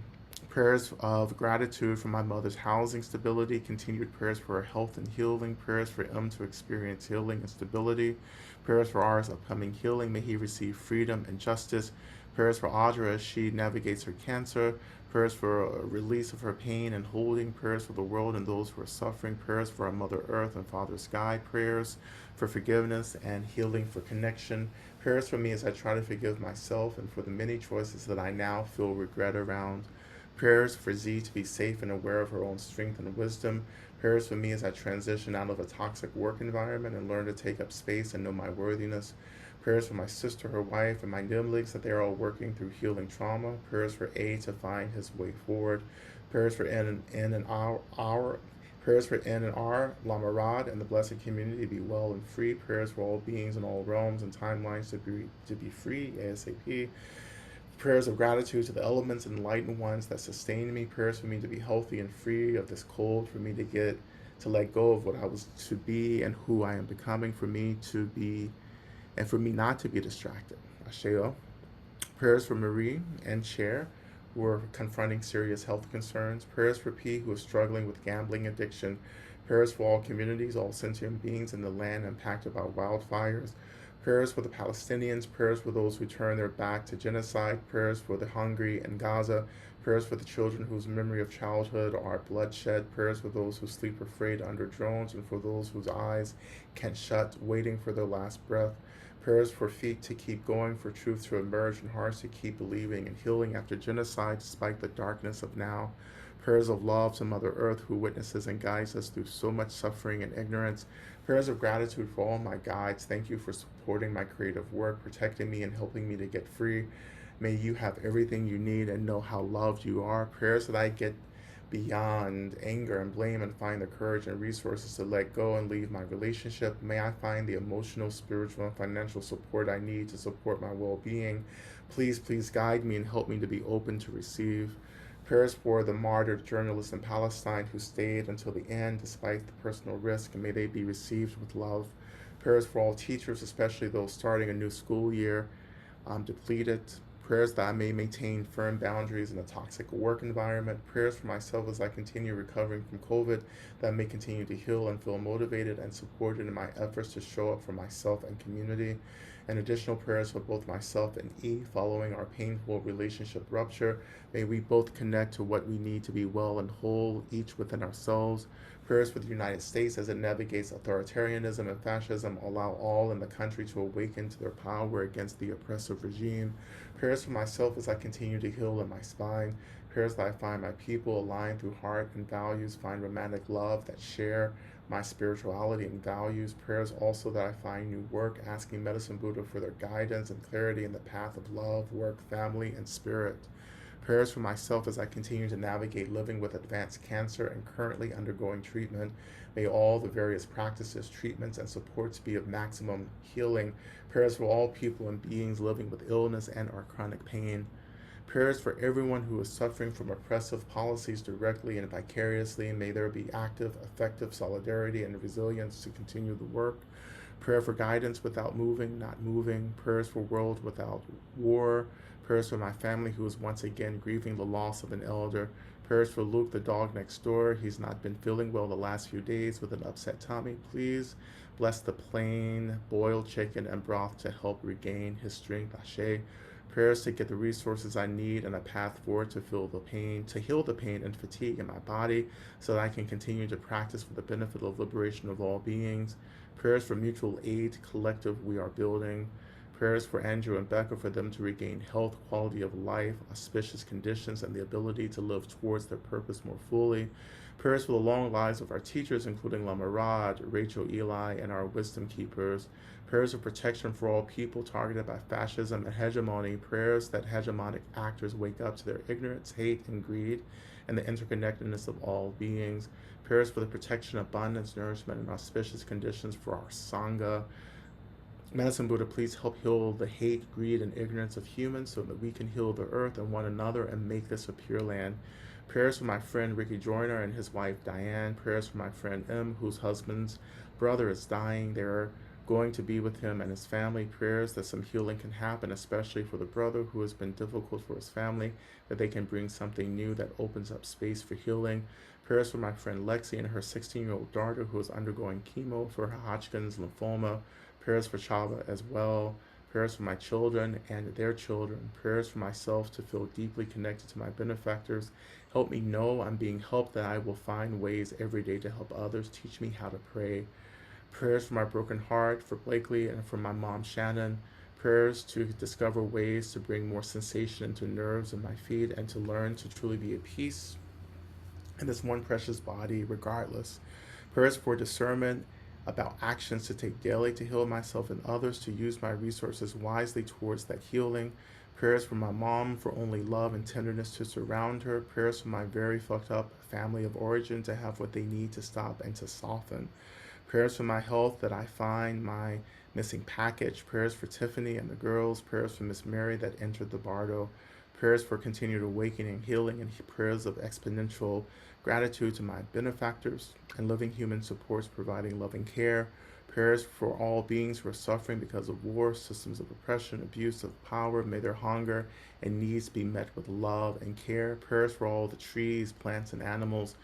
Prayers of gratitude for my mother's housing stability, continued prayers for her health and healing, prayers for M to experience healing and stability, prayers for R's upcoming healing, may he receive freedom and justice, prayers for Audra as she navigates her cancer, prayers for a release of her pain and holding, prayers for the world and those who are suffering, prayers for our Mother Earth and Father Sky, prayers for forgiveness and healing, for connection, prayers for me as I try to forgive myself and for the many choices that I now feel regret around. Prayers for Z to be safe and aware of her own strength and wisdom. Prayers for me as I transition out of a toxic work environment and learn to take up space and know my worthiness. Prayers for my sister, her wife, and my nibblies that they are all working through healing trauma. Prayers for A to find his way forward. Prayers for N and R. Prayers for N and R, Lama Rod, and the blessed community to be well and free. Prayers for all beings in all realms and timelines to be free ASAP. Prayers of gratitude to the elements and enlightened ones that sustain me. Prayers for me to be healthy and free of this cold, for me to let go of what I was to be and who I am becoming, for me to be, and for me not to be distracted. Asheo. Prayers for Marie and Cher, who are confronting serious health concerns. Prayers for P, who is struggling with gambling addiction. Prayers for all communities, all sentient beings in the land impacted by wildfires. Prayers for the Palestinians, prayers for those who turn their back to genocide, prayers for the hungry in Gaza, prayers for the children whose memory of childhood are bloodshed, prayers for those who sleep afraid under drones, and for those whose eyes can't shut, waiting for their last breath. Prayers for feet to keep going, for truth to emerge, and hearts to keep believing and healing after genocide despite the darkness of now. Prayers of love to Mother Earth, who witnesses and guides us through so much suffering and ignorance. Prayers of gratitude for all my guides. Thank you for supporting my creative work, protecting me, and helping me to get free. May you have everything you need and know how loved you are. Prayers that I get beyond anger and blame and find the courage and resources to let go and leave my relationship. May I find the emotional, spiritual, and financial support I need to support my well-being. Please guide me and help me to be open to receive. Prayers for the martyred journalists in Palestine who stayed until the end despite the personal risk, and may they be received with love. Prayers for all teachers, especially those starting a new school year, depleted. Prayers that I may maintain firm boundaries in a toxic work environment. Prayers for myself as I continue recovering from COVID, that I may continue to heal and feel motivated and supported in my efforts to show up for myself and community. And additional prayers for both myself and E following our painful relationship rupture. May we both connect to what we need to be well and whole, each within ourselves. Prayers for the United States as it navigates authoritarianism and fascism. Allow all in the country to awaken to their power against the oppressive regime. Prayers for myself as I continue to heal in my spine. Prayers that I find my people aligned through heart and values, find romantic love that share my spirituality and values. Prayers also that I find new work, asking Medicine Buddha for their guidance and clarity in the path of love, work, family, and spirit. Prayers for myself as I continue to navigate living with advanced cancer and currently undergoing treatment. May all the various practices, treatments, and supports be of maximum healing. Prayers for all people and beings living with illness and or chronic pain. Prayers for everyone who is suffering from oppressive policies directly and vicariously. May there be active, effective solidarity and resilience to continue the work. Prayer for guidance without moving, not moving. Prayers for world without war. Prayers for my family who is once again grieving the loss of an elder. Prayers for Luke, the dog next door. He's not been feeling well the last few days with an upset tummy. Please bless the plain boiled chicken and broth to help regain his strength. Ashe. Prayers to get the resources I need and a path forward to feel the pain, to heal the pain and fatigue in my body so that I can continue to practice for the benefit of liberation of all beings. Prayers for mutual aid, collective we are building. Prayers for Andrew and Becca for them to regain health, quality of life, auspicious conditions, and the ability to live towards their purpose more fully. Prayers for the long lives of our teachers, including Lama Rod, Rachel Eli, and our wisdom keepers. Prayers of protection for all people targeted by fascism and hegemony. Prayers that hegemonic actors wake up to their ignorance, hate, and greed, and the interconnectedness of all beings. Prayers for the protection, abundance, nourishment, and auspicious conditions for our Sangha. Medicine Buddha, please help heal the hate, greed, and ignorance of humans so that we can heal the earth and one another and make this a pure land. Prayers for my friend Ricky Joyner and his wife Diane. Prayers for my friend M, whose husband's brother is dying. They're going to be with him and his family. Prayers that some healing can happen, especially for the brother who has been difficult for his family, that they can bring something new that opens up space for healing. Prayers for my friend Lexi and her 16-year-old daughter who is undergoing chemo for her Hodgkin's lymphoma. Prayers for Chava as well. Prayers for my children and their children. Prayers for myself to feel deeply connected to my benefactors. Help me know I'm being helped, that I will find ways every day to help others. Teach me how to pray. Prayers for my broken heart, for Blakely, and for my mom Shannon. Prayers to discover ways to bring more sensation into nerves in my feet and to learn to truly be at peace in this one precious body regardless. Prayers for discernment about actions to take daily to heal myself and others, to use my resources wisely towards that healing. Prayers for my mom, for only love and tenderness to surround her. Prayers for my very fucked up family of origin to have what they need to stop and to soften. Prayers for my health, that I find my missing package. Prayers for Tiffany and the girls. Prayers for Miss Mary that entered the bardo. Prayers for continued awakening, healing, and prayers of exponential gratitude to my benefactors and living human supports providing loving care. Prayers for all beings who are suffering because of war, systems of oppression, abuse of power. May their hunger and needs be met with love and care. Prayers for all the trees, plants, and animals.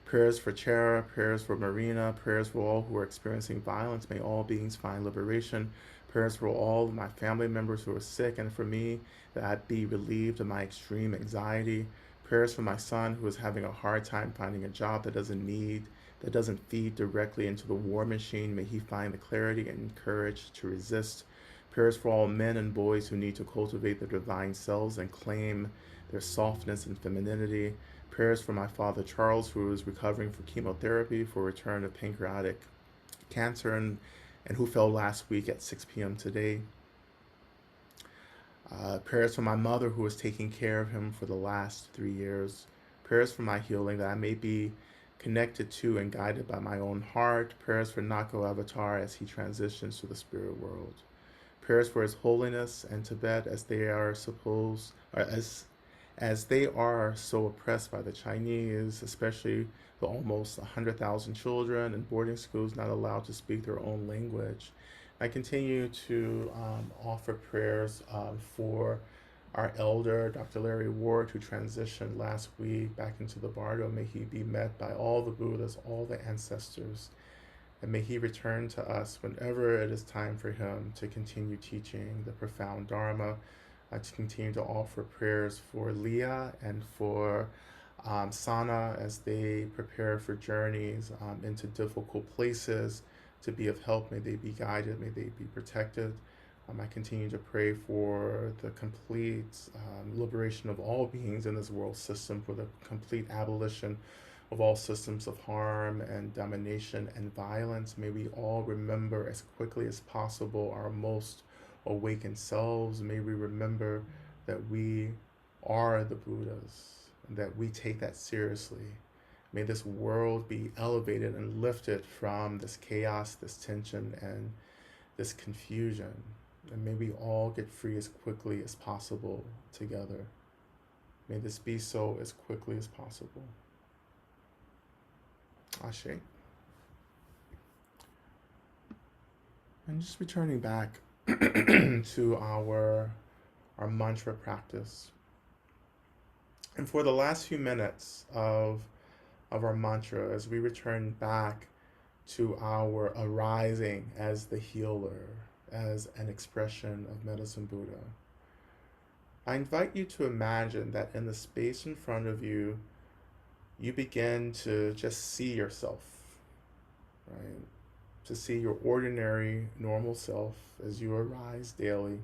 Prayers for Chera, prayers for Marina, prayers for all who are experiencing violence. May all beings find liberation. Prayers for all of my family members who are sick, and for me, that I be relieved of my extreme anxiety. Prayers for my son who is having a hard time finding a job that doesn't feed directly into the war machine. May he find the clarity and courage to resist. Prayers for all men and boys who need to cultivate their divine selves and claim their softness and femininity. Prayers for my father Charles, who is recovering from chemotherapy for return of pancreatic cancer and who fell last week at 6 p.m. today. Prayers for my mother, who is taking care of him for the last 3 years. Prayers for my healing, that I may be connected to and guided by my own heart. Prayers for Nako Avatar as he transitions to the spirit world. Prayers for His Holiness and Tibet as they are supposed, or as they are so oppressed by the Chinese, especially the almost 100,000 children in boarding schools not allowed to speak their own language. I continue to offer prayers for our elder, Dr. Larry Ward, who transitioned last week back into the bardo. May he be met by all the Buddhas, all the ancestors, and may he return to us whenever it is time for him to continue teaching the profound Dharma. To continue to offer prayers for Leah and for Sana as they prepare for journeys into difficult places to be of help. May they be guided, may they be protected. I continue to pray for the complete liberation of all beings in this world system, for the complete abolition of all systems of harm and domination and violence. May we all remember as quickly as possible our most awakened selves. May we remember that we are the Buddhas, and that we take that seriously. May this world be elevated and lifted from this chaos, this tension, and this confusion. And may we all get free as quickly as possible together. May this be so as quickly as possible. Ashe. And just returning back to our mantra practice. And for the last few minutes of our mantra, as we return back to our arising as the healer, as an expression of Medicine Buddha, I invite you to imagine that in the space in front of you, you begin to just see yourself, right? To see your ordinary, normal self as you arise daily.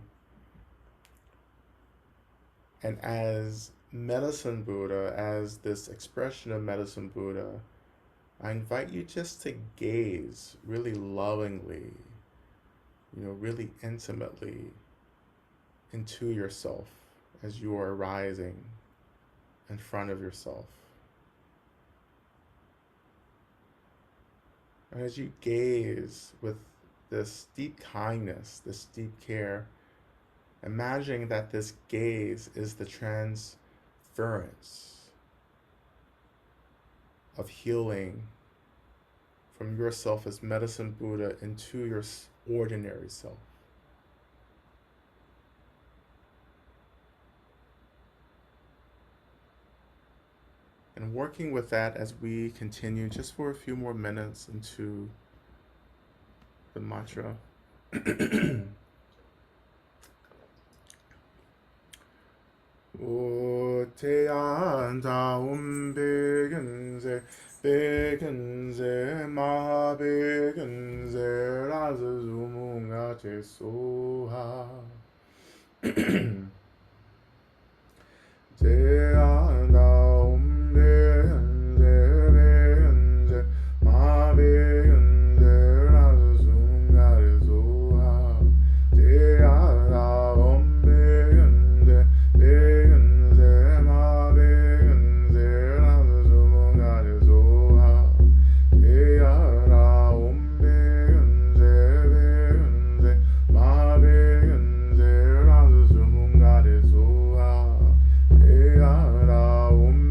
And as Medicine Buddha, as this expression of Medicine Buddha, I invite you just to gaze really lovingly, really intimately into yourself as you are rising in front of yourself. And as you gaze with this deep kindness, this deep care, imagining that this gaze is the transference of healing from yourself as Medicine Buddha into your ordinary self. And working with that as we continue just for a few more minutes into the mantra. O te anta begenze maha begenze razumunga te soha. Te anta begenze maha begenze razumunga te soha. Te anta Om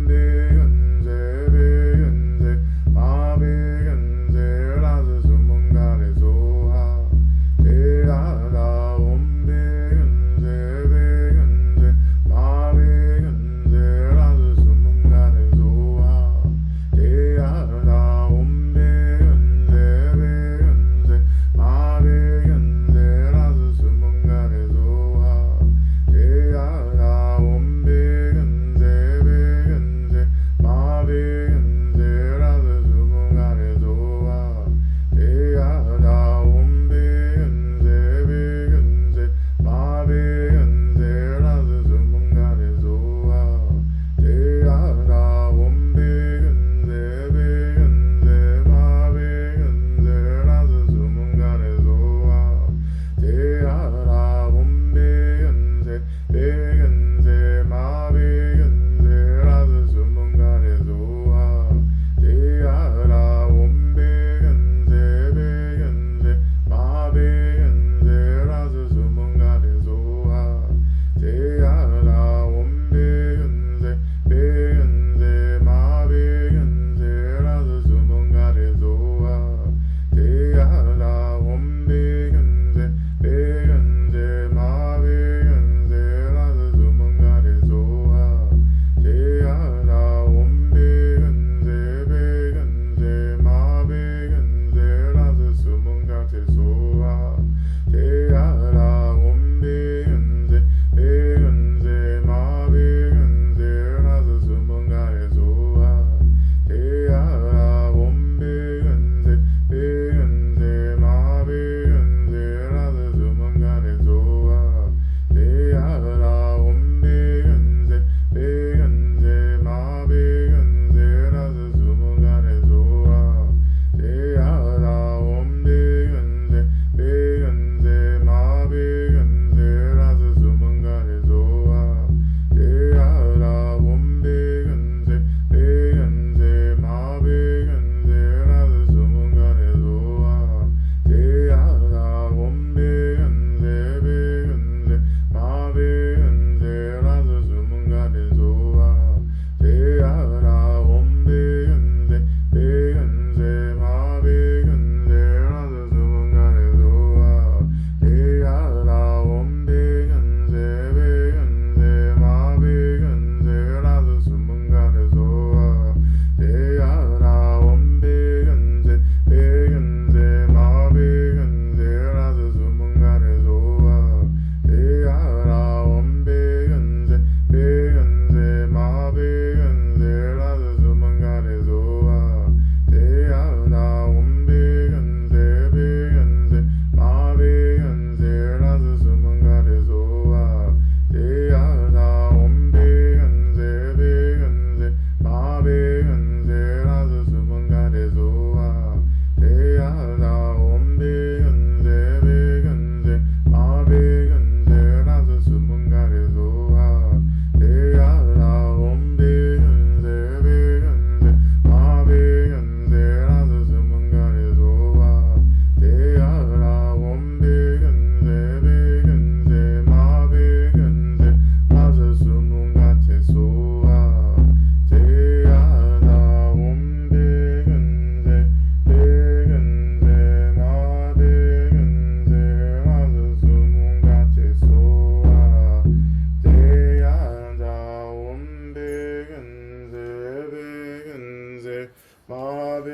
마베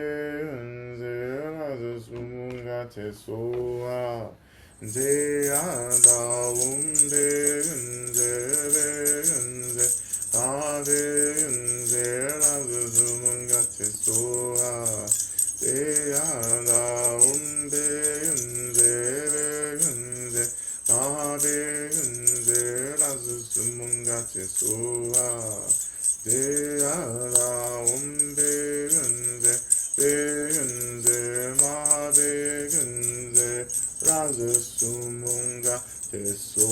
은세라즈 수문가 테소아 제야다 움베 은세베 은세 마베 은세라즈 수문가 테소아 제야다 움베 은세베 은세 마베 은세라즈 수문가 테소아 제야다 옴베 근세 베근세 마베 근세 라즈 수문가 테소아.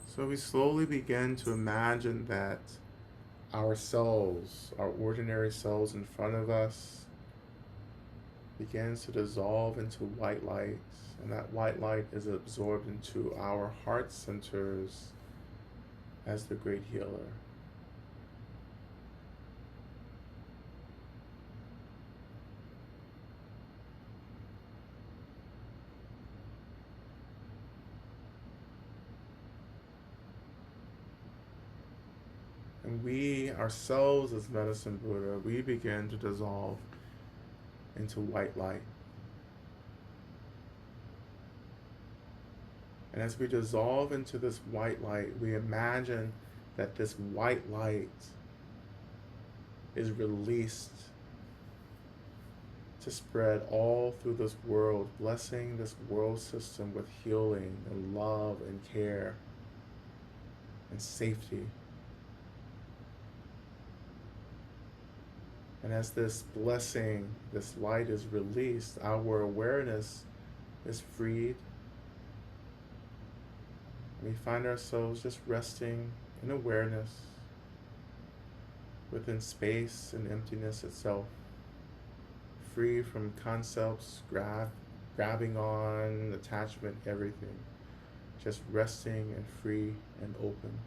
So we slowly begin to imagine that our cells, our ordinary cells in front of us, begins to dissolve into white light, and that white light is absorbed into our heart centers as the great healer. And we, ourselves as Medicine Buddha, we begin to dissolve into white light. And as we dissolve into this white light, we imagine that this white light is released to spread all through this world, blessing this world system with healing and love and care and safety. And as this blessing, this light is released, our awareness is freed. And we find ourselves just resting in awareness within space and emptiness itself, free from concepts, grabbing on, attachment, everything. Just resting and free and open.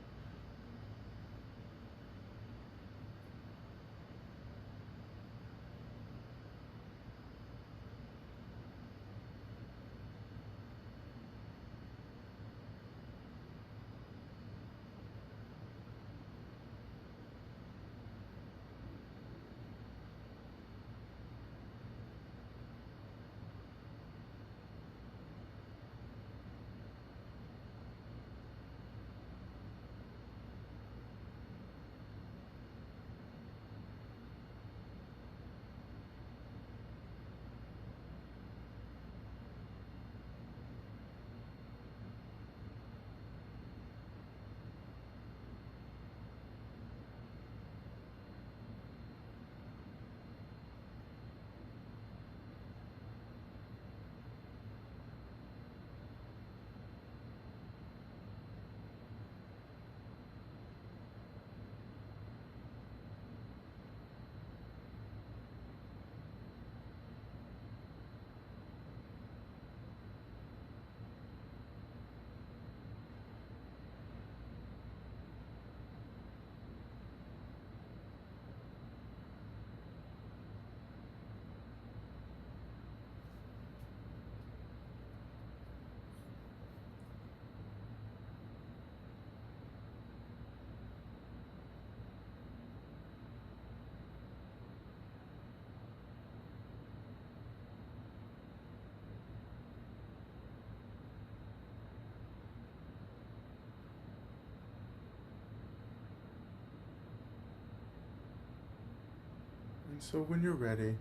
And so when you're ready,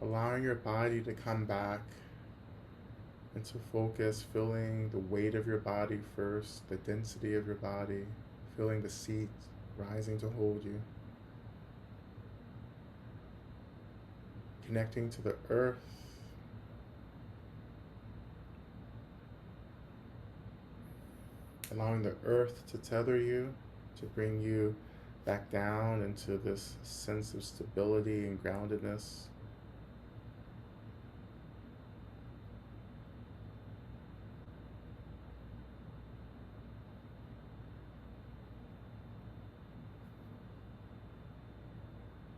allowing your body to come back into focus, feeling the weight of your body first, the density of your body, feeling the seat rising to hold you, connecting to the earth, allowing the earth to tether you, to bring you back down into this sense of stability and groundedness.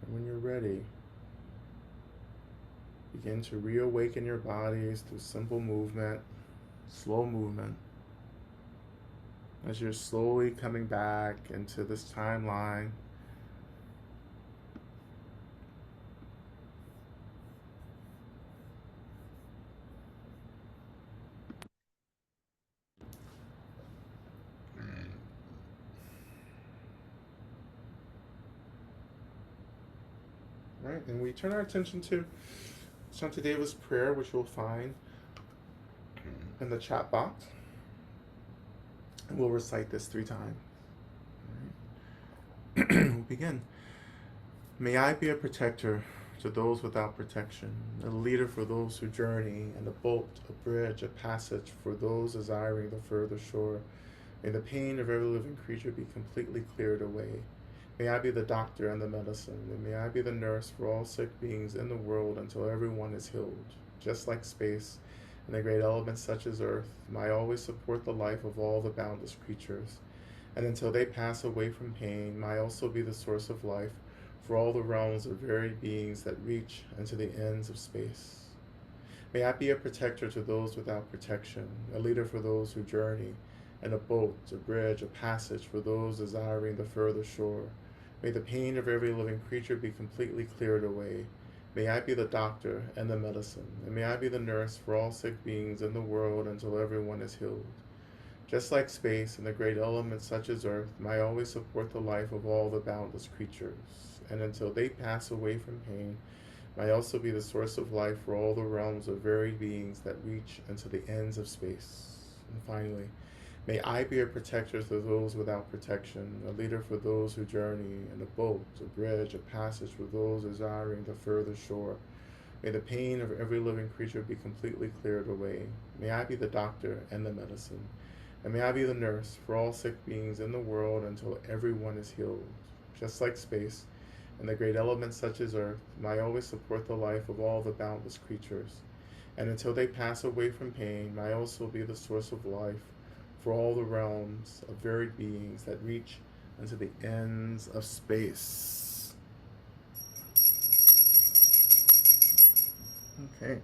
And when you're ready, Begin to reawaken your bodies through simple movement, slow movement, as you're slowly coming back into this timeline. Right, and we turn our attention to Santa Deva's prayer, which you'll find in the chat box. And we'll recite this 3 times. Right. We'll begin. May I be a protector to those without protection, a leader for those who journey, and a boat, a bridge, a passage for those desiring the further shore. May the pain of every living creature be completely cleared away. May I be the doctor and the medicine, and may I be the nurse for all sick beings in the world until everyone is healed. Just like space and the great elements such as earth, may I always support the life of all the boundless creatures. And until they pass away from pain, may I also be the source of life for all the realms of varied beings that reach into the ends of space. May I be a protector to those without protection, a leader for those who journey, and a boat, a bridge, a passage for those desiring the further shore. May the pain of every living creature be completely cleared away. May I be the doctor and the medicine, and may I be the nurse for all sick beings in the world until everyone is healed. Just like space and the great elements such as earth, may I always support the life of all the boundless creatures, and until they pass away from pain, may I also be the source of life for all the realms of varied beings that reach into the ends of space. And finally, may I be a protector to those without protection, a leader for those who journey, and a boat, a bridge, a passage for those desiring the further shore. May the pain of every living creature be completely cleared away. May I be the doctor and the medicine, and may I be the nurse for all sick beings in the world until everyone is healed. Just like space and the great elements such as earth, may I always support the life of all the boundless creatures. And until they pass away from pain, may I also be the source of life for all the realms of varied beings that reach into the ends of space. Okay.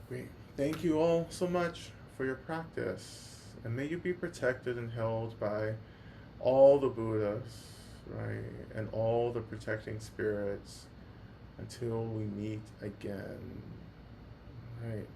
Great. Thank you all so much for your practice. And may you be protected and held by all the Buddhas, right? And all the protecting spirits until we meet again. Right.